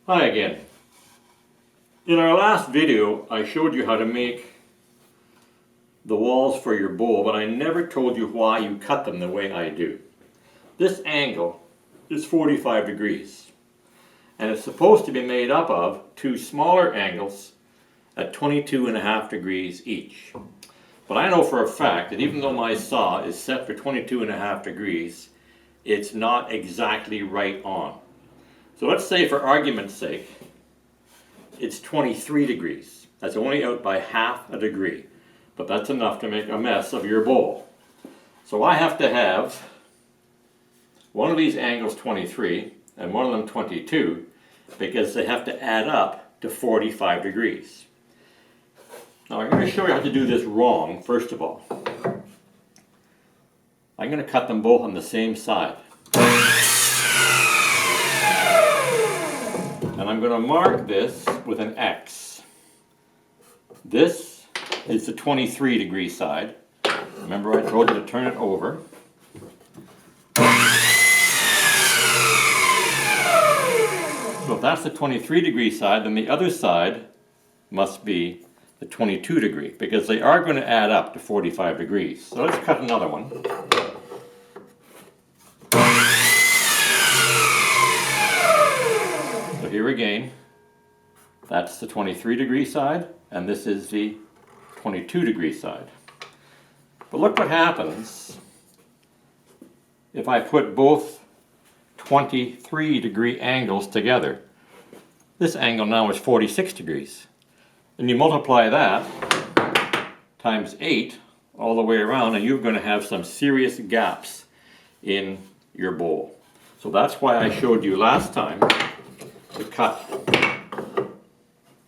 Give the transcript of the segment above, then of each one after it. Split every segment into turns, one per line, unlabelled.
Hi again. In our last video, I showed you how to make the walls for your bowl, but I never told you why you cut them the way I do. This angle is 45 degrees, and it's supposed to be made up of two smaller angles at 22.5 degrees each. But I know for a fact that even though my saw is set for 22.5 degrees, it's not exactly right on. So let's say, for argument's sake, it's 23 degrees. That's only out by half a degree, but that's enough to make a mess of your bowl. So I have to have one of these angles 23 and one of them 22 because they have to add up to 45 degrees. Now I'm going to show you how to do this wrong, first of all. I'm going to cut them both on the same side. And I'm going to mark this with an X. This is the 23 degree side. Remember I told you to turn it over. So if that's the 23 degree side, then the other side must be the 22 degree, because they are going to add up to 45 degrees. So let's cut another one. So here again, that's the 23 degree side, and this is the 22 degree side. But look what happens if I put both 23 degree angles together. This angle now is 46 degrees. And you multiply that times 8 all the way around, and you're going to have some serious gaps in your bowl. So that's why I showed you last time to cut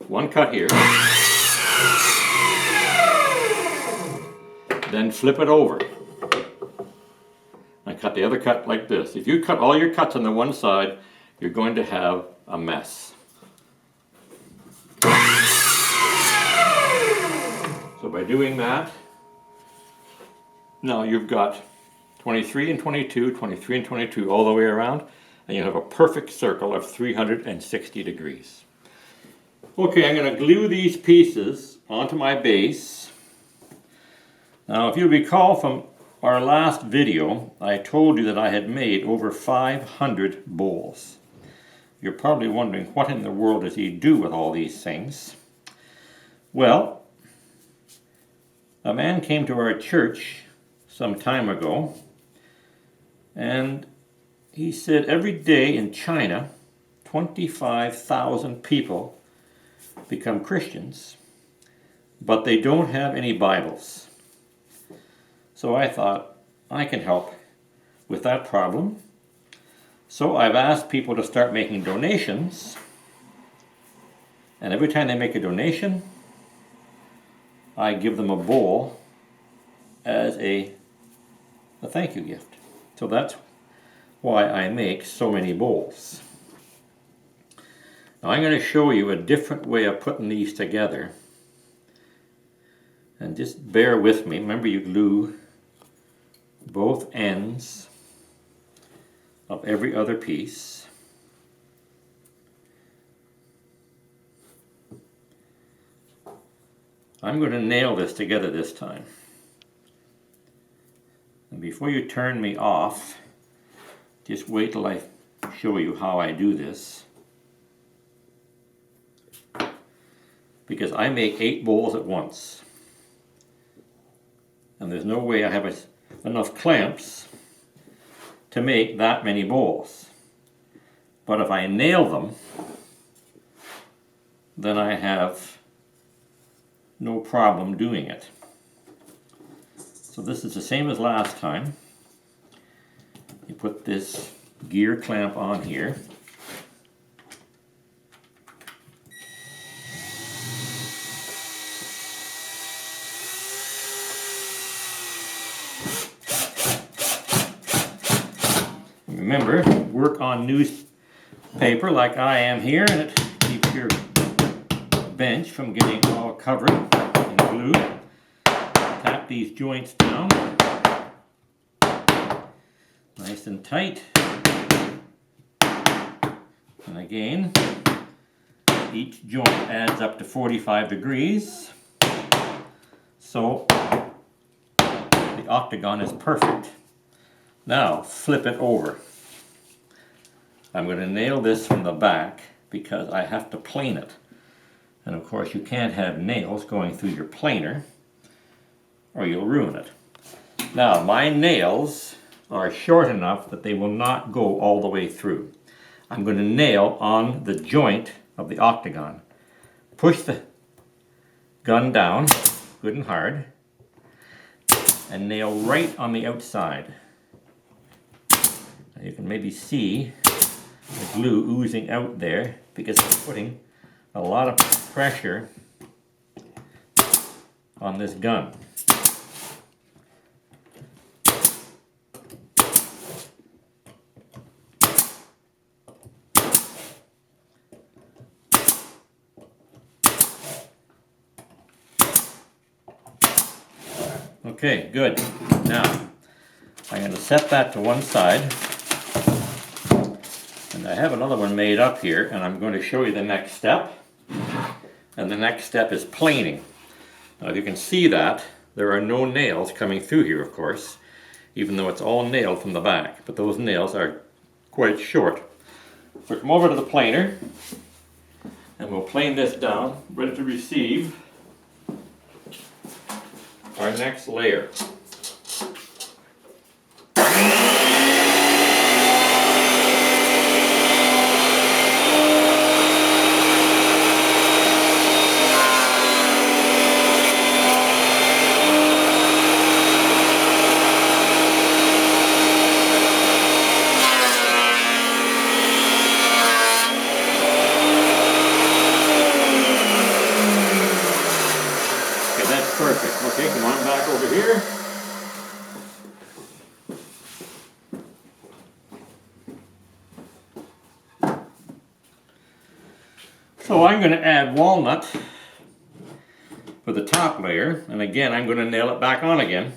one cut here, then flip it over. I cut the other cut like this. If you cut all your cuts on the one side, you're going to have a mess. So by doing that, now you've got 23 and 22, 23 and 22 all the way around, and you have a perfect circle of 360 degrees. Okay, I'm going to glue these pieces onto my base. Now, if you recall from our last video, I told you that I had made over 500 bowls. You're probably wondering, what in the world does he do with all these things? Well, a man came to our church some time ago, and he said every day in China, 25,000 people become Christians, but they don't have any Bibles. So I thought, I can help with that problem. So I've asked people to start making donations, and every time they make a donation, I give them a bowl as a thank you gift. So that's why I make so many bowls. Now I'm going to show you a different way of putting these together. And just bear with me. Remember, you glue both ends of every other piece. I'm going to nail this together this time. And before you turn me off, just wait till I show you how I do this. Because I make 8 bowls at once. And there's no way I have enough clamps to make that many bowls. But if I nail them, then I have no problem doing it. So this is the same as last time. You put this gear clamp on here. Remember, work on newspaper like I am here, and it keeps your bench from getting all covered and glued. Tap these joints down nice and tight, and again Each joint adds up to 45 degrees. So the octagon is perfect. Now flip it over. I'm going to nail this from the back because I have to plane it. And of course you can't have nails going through your planer or you'll ruin it. Now my nails are short enough that they will not go all the way through. I'm going to nail on the joint of the octagon. Push the gun down good and hard and nail right on the outside. You can maybe see the glue oozing out there because I'm putting a lot of pressure on this gun. Okay, good. Now, I'm going to set that to one side. And I have another one made up here, and I'm going to show you the next step. And the next step is planing. Now, if you can see that, there are no nails coming through here, of course, even though it's all nailed from the back. But those nails are quite short. So come over to the planer, and we'll plane this down, ready to receive our next layer. Perfect. Okay, come on back over here. So I'm going to add walnut for the top layer, and again I'm going to nail it back on again.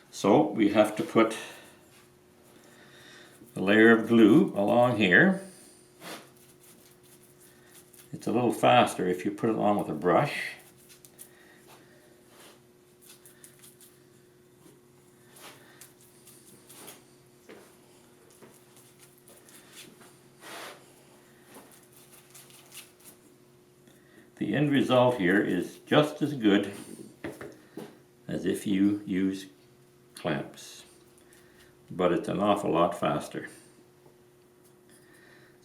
So we have to put a layer of glue along here. It's a little faster if you put it on with a brush. The end result here is just as good as if you use clamps, but it's an awful lot faster.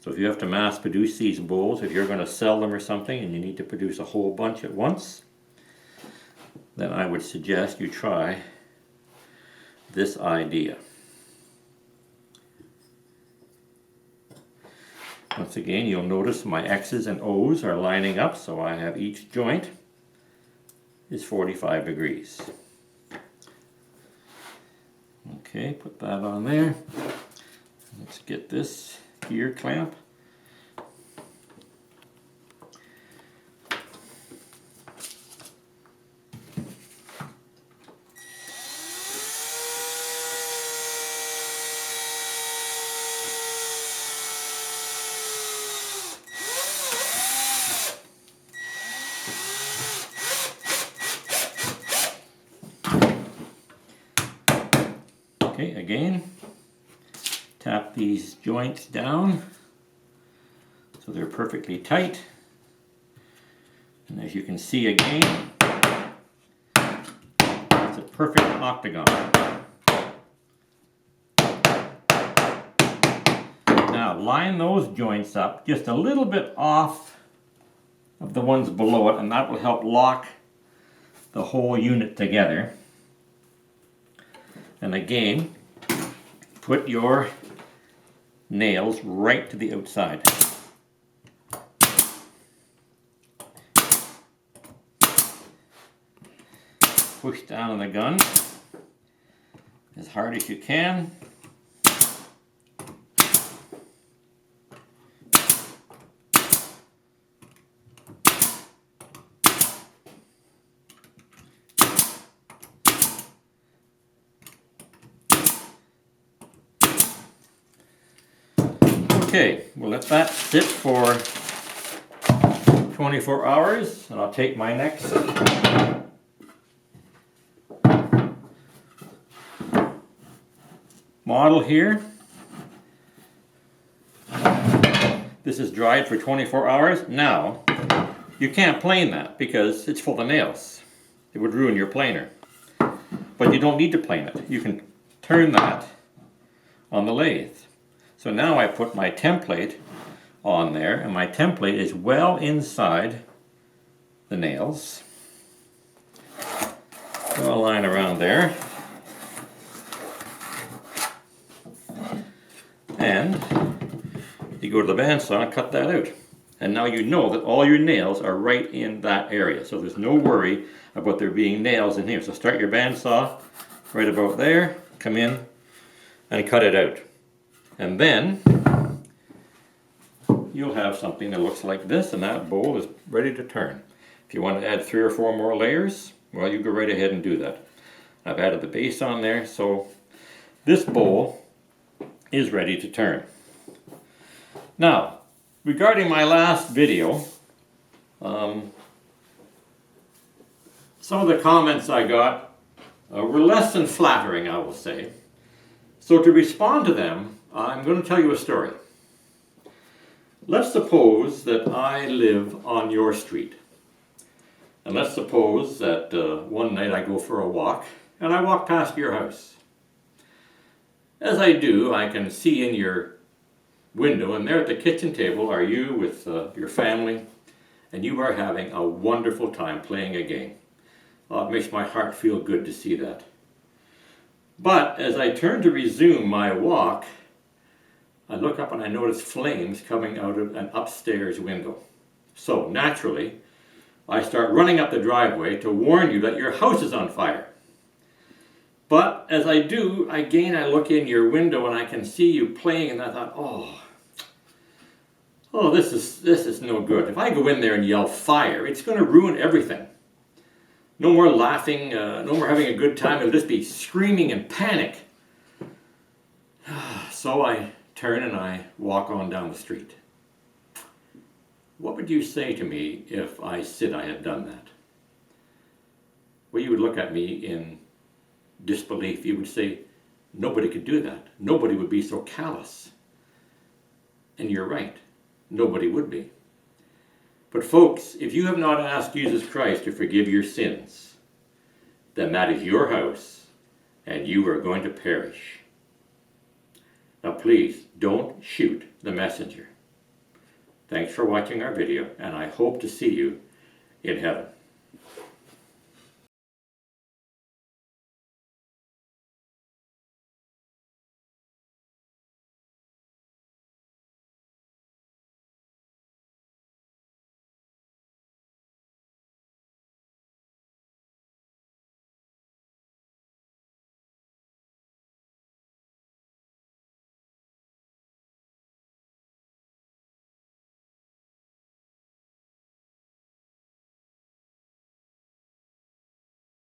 So if you have to mass produce these bowls, if you're going to sell them or something and you need to produce a whole bunch at once, then I would suggest you try this idea. Once again, you'll notice my X's and O's are lining up, so I have each joint is 45 degrees. Okay, put that on there. Let's get this gear clamp. Okay, again, tap these joints down so they're perfectly tight. And as you can see again, it's a perfect octagon. Now line those joints up just a little bit off of the ones below it, and that will help lock the whole unit together. And again, put your nails right to the outside. Push down on the gun as hard as you can. Okay, we'll let that sit for 24 hours, and I'll take my next model here. This is dried for 24 hours. Now, you can't plane that because it's full of nails. It would ruin your planer. But you don't need to plane it. You can turn that on the lathe. So now I put my template on there, and my template is well inside the nails. Draw a line around there. And you go to the bandsaw and cut that out. And now you know that all your nails are right in that area. So there's no worry about there being nails in here. So start your bandsaw right about there, come in and cut it out. And then you'll have something that looks like this, and that bowl is ready to turn. If you want to add 3 or 4 more layers, well, you go right ahead and do that. I've added the base on there, so this bowl is ready to turn. Now, regarding my last video, some of the comments I got were less than flattering, I will say. So to respond to them, I'm going to tell you a story. Let's suppose that I live on your street. And let's suppose that one night I go for a walk and I walk past your house. As I do, I can see in your window, and there at the kitchen table are you with your family, and you are having a wonderful time playing a game. It makes my heart feel good to see that. But as I turn to resume my walk, I look up and I notice flames coming out of an upstairs window. So naturally, I start running up the driveway to warn you that your house is on fire. But as I do, I look in your window and I can see you playing, and I thought, oh, this is no good. If I go in there and yell fire, it's going to ruin everything. No more laughing, no more having a good time. It'll just be screaming and panic. So I turn and I walk on down the street. What would you say to me if I said I had done that? Well, you would look at me in disbelief. You would say, nobody could do that. Nobody would be so callous. And you're right. Nobody would be. But folks, if you have not asked Jesus Christ to forgive your sins, then that is your house, and you are going to perish. Now please, don't shoot the messenger. Thanks for watching our video, and I hope to see you in heaven.